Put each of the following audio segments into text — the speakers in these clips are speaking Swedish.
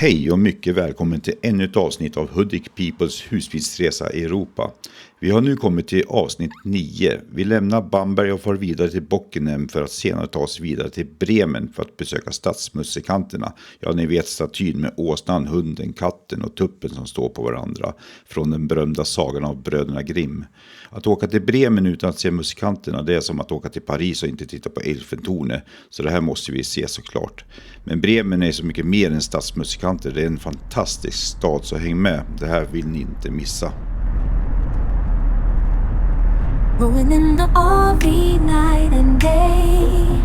Hej och mycket välkommen till ännu ett avsnitt av Hudik Peoples husbilsresa i Europa. Vi har nu kommit till avsnitt 9. Vi lämnar Bamberg och far vidare till Bockenem för att senare ta oss vidare till Bremen för att besöka stadsmusikanterna. Ja, ni vet statyn med åsnan, hunden, katten och tuppen som står på varandra från den berömda sagan av bröderna Grimm. Att åka till Bremen utan att se musikanterna, det är som att åka till Paris och inte titta på Eiffeltornet. Så det här måste vi se såklart. Men Bremen är så mycket mer än stadsmusikanter. Det är en fantastisk stad, så häng med. Det här vill ni inte missa. Rolling in the RV night and day,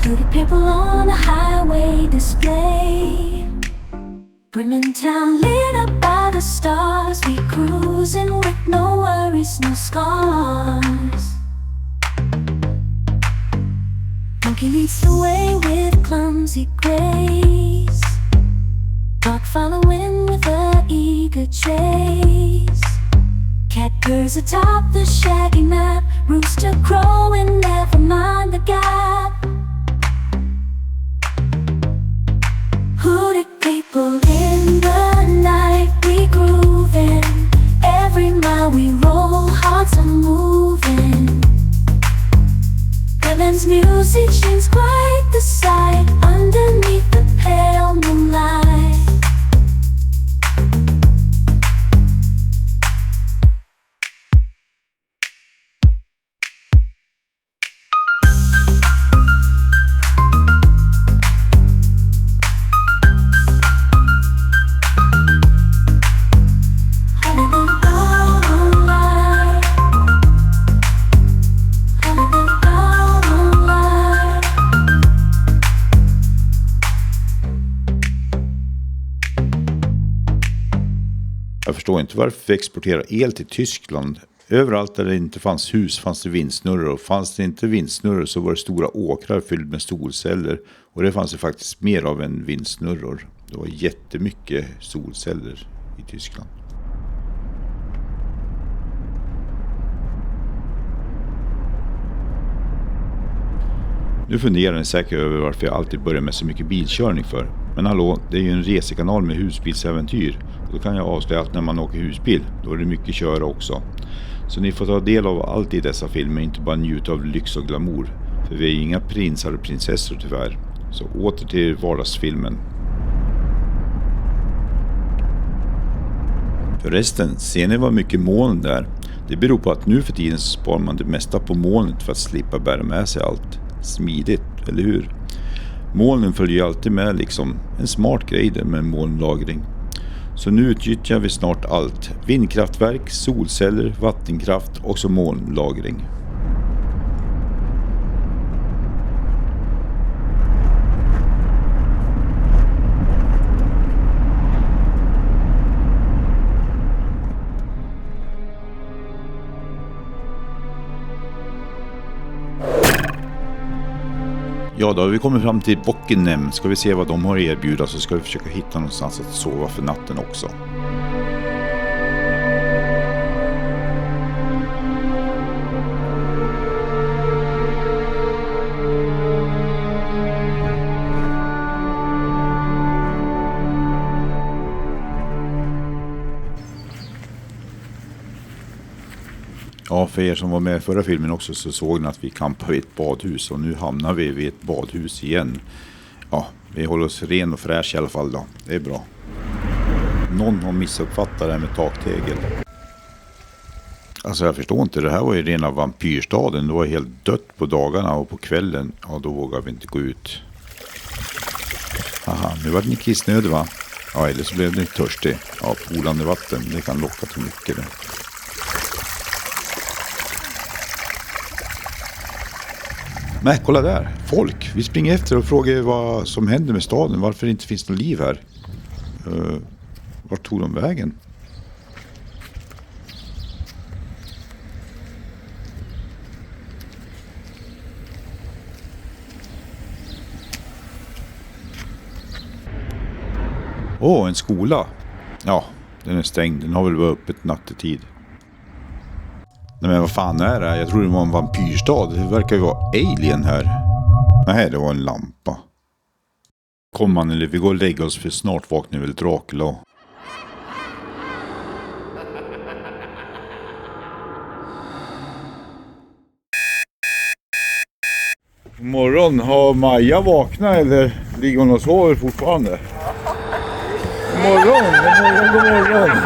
hooded people on a highway display. Bremen town lit up by the stars, we cruising with no worries, no scars. Monkey leads the way with clumsy grace, dog following with a eager chase. Cat purrs atop the shaggy map, rooster crowing, never mind the gap. Hooded people in the night, we grooving. Every mile we roll, hearts are moving. Bremen's music shines quite the sight underneath the pale moonlight. Jag förstår inte varför vi exporterar el till Tyskland. Överallt där det inte fanns hus fanns det vindsnurror, och fanns det inte vindsnurror så var det stora åkrar fylld med solceller, och det fanns det faktiskt mer av än vindsnurror. Det var jättemycket solceller i Tyskland. Nu funderar ni säkert över varför jag alltid börjar med så mycket bilkörning för. Men hallå, det är ju en resekanal med husbilsäventyr. Då kan jag avslöja att när man åker husbil, då är det mycket köra också. Så ni får ta del av allt i dessa filmer, inte bara njuta av lyx och glamour. För vi är inga prinsar och prinsessor tyvärr. Så åter till vardagsfilmen. Förresten, ser ni vad mycket moln där? Det beror på att nu för tiden sparar man det mesta på molnet för att slippa bära med sig allt. Smidigt, eller hur? Molnen följer ju alltid med liksom. En smart grej där med molnlagring. Så nu utnyttjar vi snart allt. Vindkraftverk, solceller, vattenkraft och så molnlagring. Ja, då har vi kommit fram till Bockenem. Ska vi se vad de har att erbjuda, så ska vi försöka hitta någonstans att sova för natten också. Ja, för er som var med i förra filmen också så såg ni att vi campade vid ett badhus, och nu hamnar vi vid ett badhus igen. Ja, vi håller oss ren och fräsch i alla fall då. Det är bra. Någon har missuppfattat det här med taktegel. Alltså jag förstår inte, det här var ju rena vampyrstaden. Det var helt dött på dagarna, och på kvällen, ja då vågar vi inte gå ut. Haha, nu var ni kissnödig va? Ja, eller så blev ni törstig. Ja, polande vatten, det kan locka till mycket det. Nej, kolla där. Folk. Vi springer efter och frågar vad som händer med staden. Varför det inte finns något liv här. Vart tog de vägen? En skola. Ja, den är stängd. Den har väl varit öppet nattetid. Nej, men vad fan är det här? Jag tror det var en vampyrstad. Det verkar ju vara alien här. Nej, det var en lampa. Kom man, eller vi går och lägger oss för snart vaknar väl Dracula. God morgon, har Maja vaknat eller ligger hon och sover fortfarande? God morgon, god morgon, god morgon.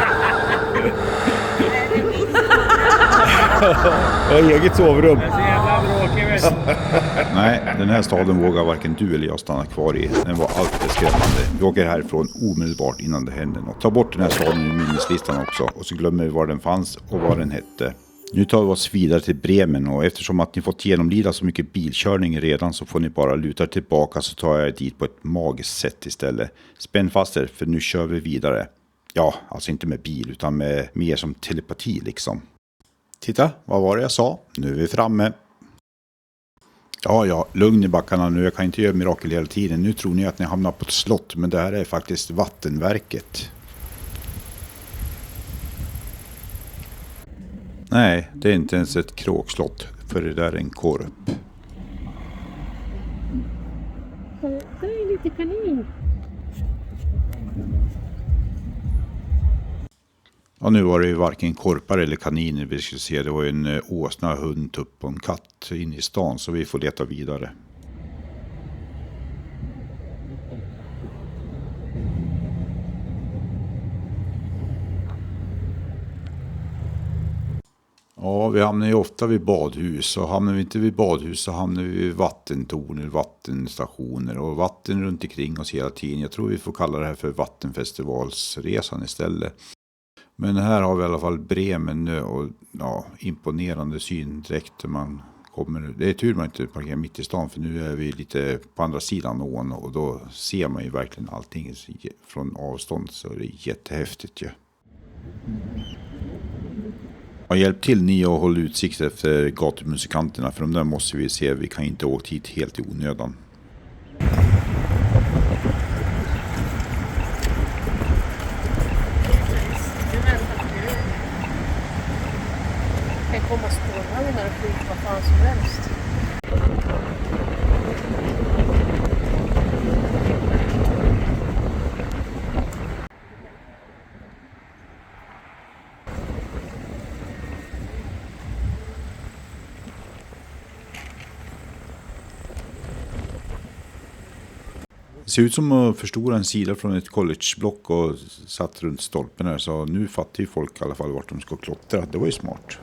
Jag har eget sovrum. Nej, den här staden vågar varken du eller jag stanna kvar i. Den var alltid skrämmande. Vi åker härifrån omedelbart innan det händer något. Ta bort den här staden i minneslistan också. Och så glömmer vi var den fanns och vad den hette. Nu tar vi oss vidare till Bremen, och eftersom att ni fått genomlida så mycket bilkörning redan så får ni bara luta tillbaka, så tar jag dit på ett magiskt sätt istället. Spänn fast er, för nu kör vi vidare. Ja, alltså inte med bil utan med mer som telepati liksom. Titta, vad var det jag sa? Nu är vi framme. Ja, lugn i backarna nu. Jag kan inte göra mirakel hela tiden. Nu tror ni att ni hamnar på ett slott, men det här är faktiskt vattenverket. Nej, det är inte ens ett kråkslott, för det där är en korp. Det är lite kanin. Ja, nu var det ju varken korpar eller kaniner vi skulle se. Det var ju en åsna, hund, tupp och en katt in i stan, så vi får leta vidare. Ja, vi hamnar ju ofta vid badhus, och hamnar vi inte vid badhus så hamnar vi vid vattentorn eller vattenstationer och vatten runt omkring oss hela tiden. Jag tror vi får kalla det här för vattenfestivalsresan istället. Men här har vi i alla fall Bremen nu, och ja, imponerande syn direkt man kommer. Det är tur man inte parkerar mitt i stan, för nu är vi lite på andra sidan ån, och då ser man ju verkligen allting från avstånd, så det är jättehäftigt ju. Ja, hjälp till ni och håll utsikt efter gatumusikanterna, för de där måste vi se. Vi kan inte åka hit helt i onödan. Det kan komma spårvagnar och flyga vad fan som helst. Det ser ut som att förstora en sida från ett collegeblock och satt runt stolpen här, så nu fattar ju folk i alla fall vart de ska klottra. Det var ju smart.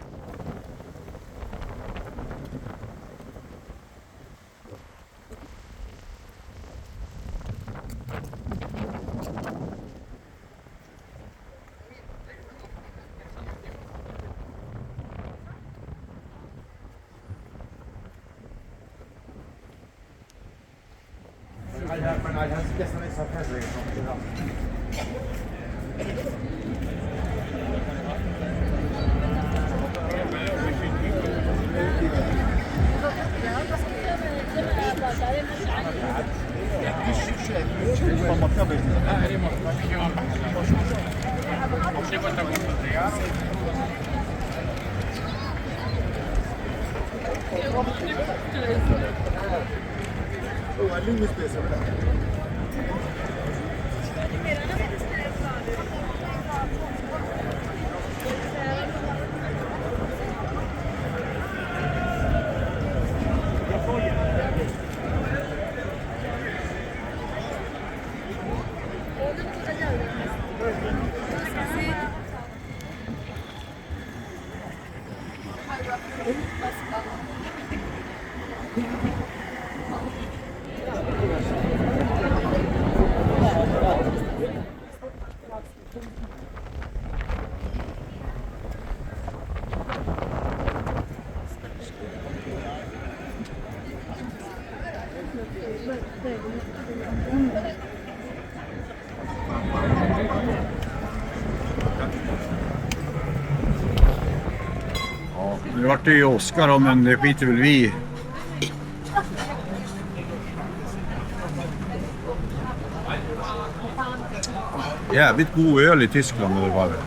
Ja, nu vart det ju Oscar då, men det skiter väl vi. Jävligt god öl i Tyskland eller vad det är.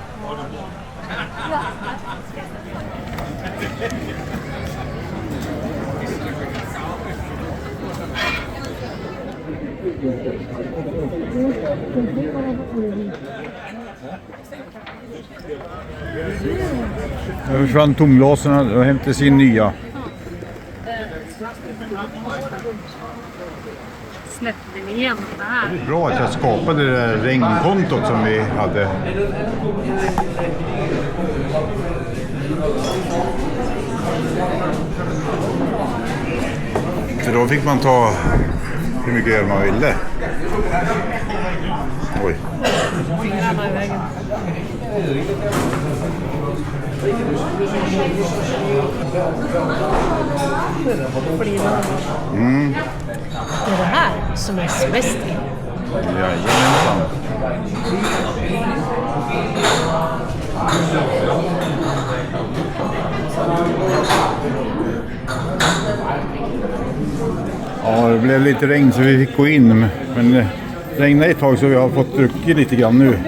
Jag försvann tomglasen och hämtade sin nya. Släppte ni igen det här? Bra att jag skapade det där regnkontot som vi hade. För då fick man ta hur mycket öl man ville. Oj. Fingrarna i vägen. Det är det här som är semester. Jajamensan. Ja, det blev lite regn så vi fick gå in. Men det regnade ett tag så vi har fått druckit lite grann nu.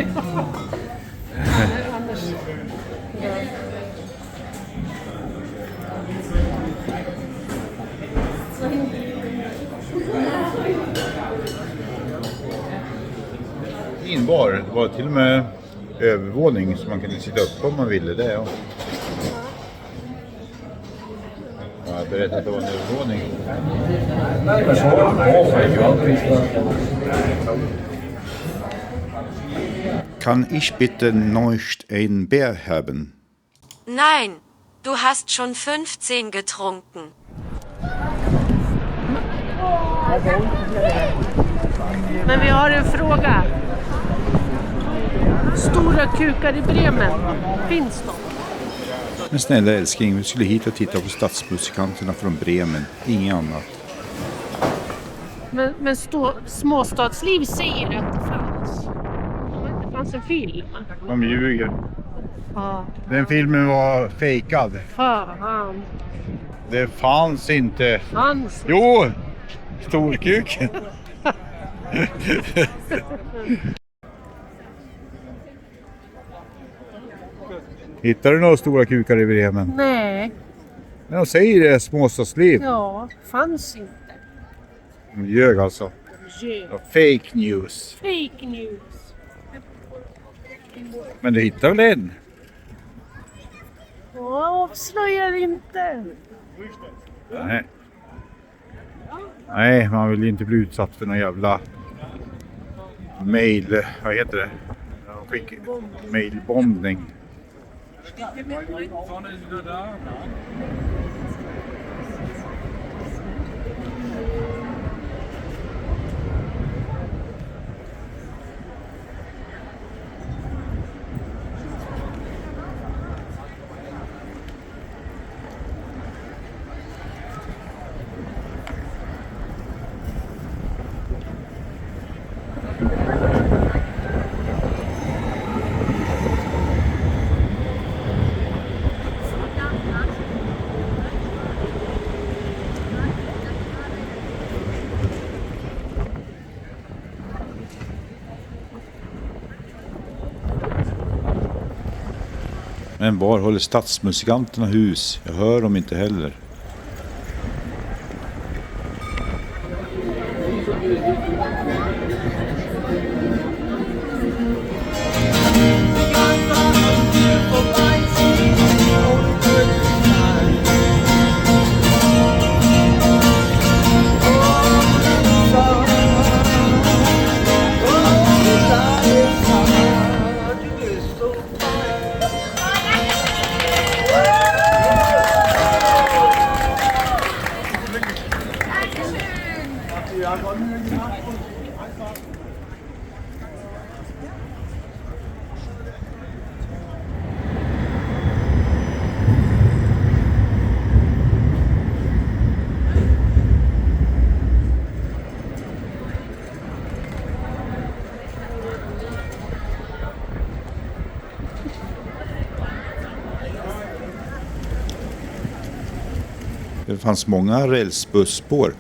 Fin bar. Det var till och med övervåning så man kunde sitta upp om man ville det. Ja. Jag berättade att det var en övervåning. Kann ich bitte neucht ein Bier haben? Nein, du hast schon 15 getrunken. Men vi har en fråga. Stora kukar i Bremen. Finns de? Men snälla älskling, vi skulle hit och titta på stadsmusikanterna från Bremen. Inget annat. Men småstadsliv säger att det fanns. Det fanns en film. De ljuger. Ja, Den filmen var fejkad. fan. Det fanns inte. Fanns. Jo! Storkuken. Hittar du några stora kukar i Bremen? Nej, De säger det, småstadsliv. ja, fanns inte. De ljög alltså. Jö. Fake news. Fake news. Men du hittar väl en? Avslöjar inte. Nej. Nej, man vill inte bli utsatt för någon jävla mail, vad heter det? Mailbombning. Men var håller stadsmusikanterna hus? Jag hör dem inte heller. Det fanns många rälsbusspår.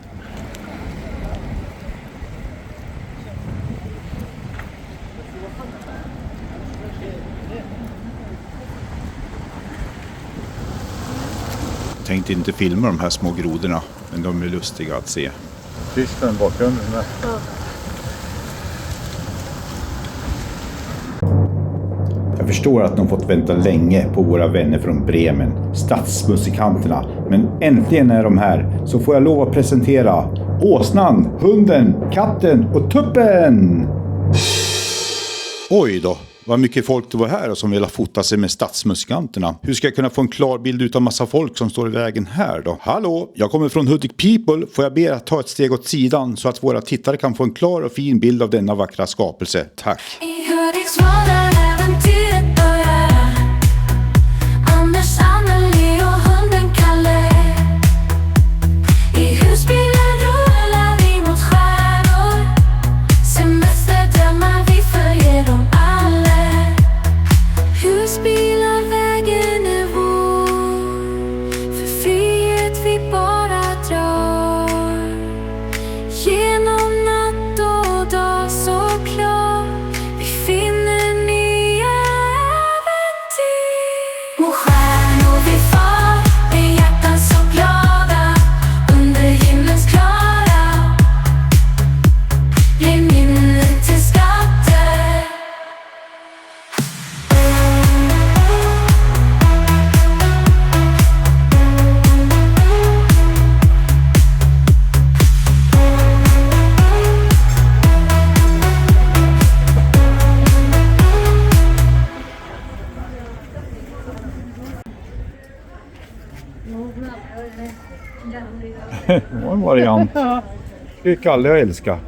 Jag tänkte inte filma de här små grodorna, men de är lustiga att se. Tyskland bakgrunden. förstår att de fått vänta länge på våra vänner från Bremen, stadsmusikanterna. Men äntligen är de här, så får jag lov att presentera åsnan, hunden, katten och tuppen! Oj då, vad mycket folk det var här och som vill fota sig med stadsmusikanterna. Hur ska jag kunna få en klar bild utan massa folk som står i vägen här då? Hallå, jag kommer från Hudik People. Får jag be att ta ett steg åt sidan så att våra tittare kan få en klar och fin bild av denna vackra skapelse. Tack! I Hudiksvallen äventyret börjar. Anders, Anneli och hunden Kalle. I husbilen rullar vi mot stjärnor. Semesterdrömmar vi följer dem alla. Husbilar, vägen är vår. För frihet vi bara drar. Genom natt och dag så klar. Vi finner nya äventyr. Mot stjärnor vi far, med hjärtan så glada. Under himlens klara blir minnet till skatter. Det var en variant. Det är Kalle jag älskar.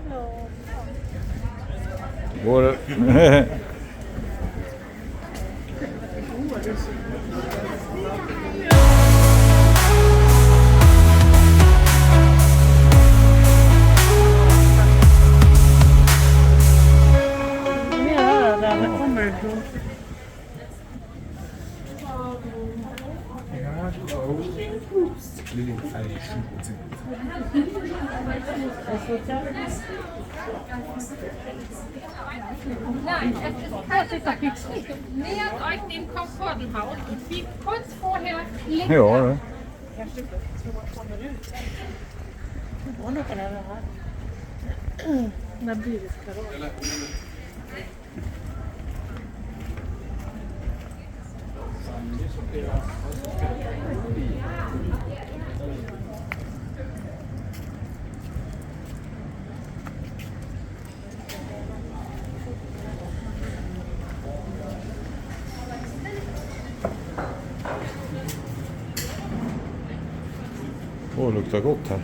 Vår... Där kommer det. Nähert euch dem Komforthaus und fliegt kurz vorher links Ja, ab. det. När blir det skador? Åh, luktar gott här.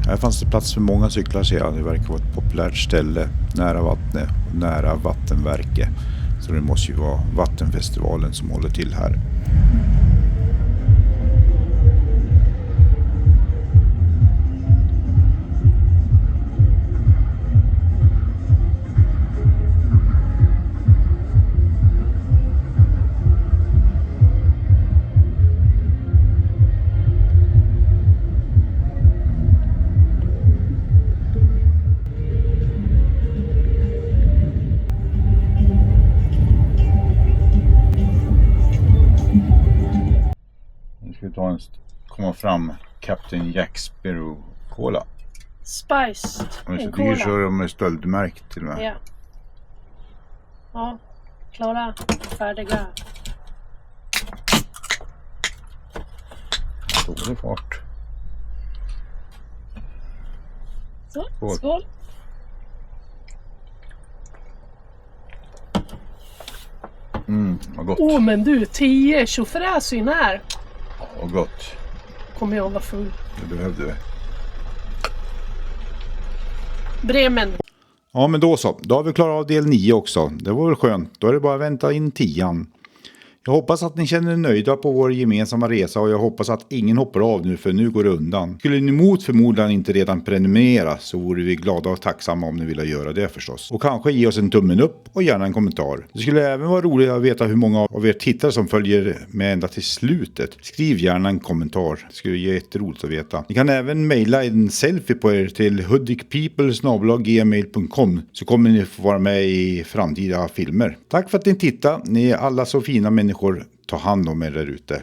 Här fanns det plats för många cyklar, ser jag. Det verkar vara ett populärt ställe nära vattnet, nära vattenverket. Så det måste ju vara vattenfestivalen som håller till här. Nu ska vi komma fram Captain Jack Sparrow Cola. Spiced. Och så En dyr så cola. är de med stöldmärkt till och med. Ja. Ja. Klara. Färdiga. Dålig fart. Så. Skål. Skål. Vad gott. Åh men du, 10 tjofräsyn här. Vad gott. Kommer jag vara full. Det behövde vi. Bremen. Ja, men då så. Då har vi klarat av del 9 också. Det var väl skönt. Då är det bara att vänta in 10:an. Jag hoppas att ni känner er nöjda på vår gemensamma resa och jag hoppas att ingen hoppar av nu för nu går det undan. Skulle ni mot förmodan inte redan prenumerera så vore vi glada och tacksamma om ni ville göra det förstås. Och kanske ge oss en tummen upp och gärna en kommentar. Det skulle även vara roligt att veta hur många av er tittare som följer med ända till slutet. Skriv gärna en kommentar. Det skulle ge jätteroligt att veta. Ni kan även mejla en selfie på er till hudikpeople@gmail.com så kommer ni få vara med i framtida filmer. Tack för att ni tittade. Ni är alla så fina människor. Ta hand om er där ute.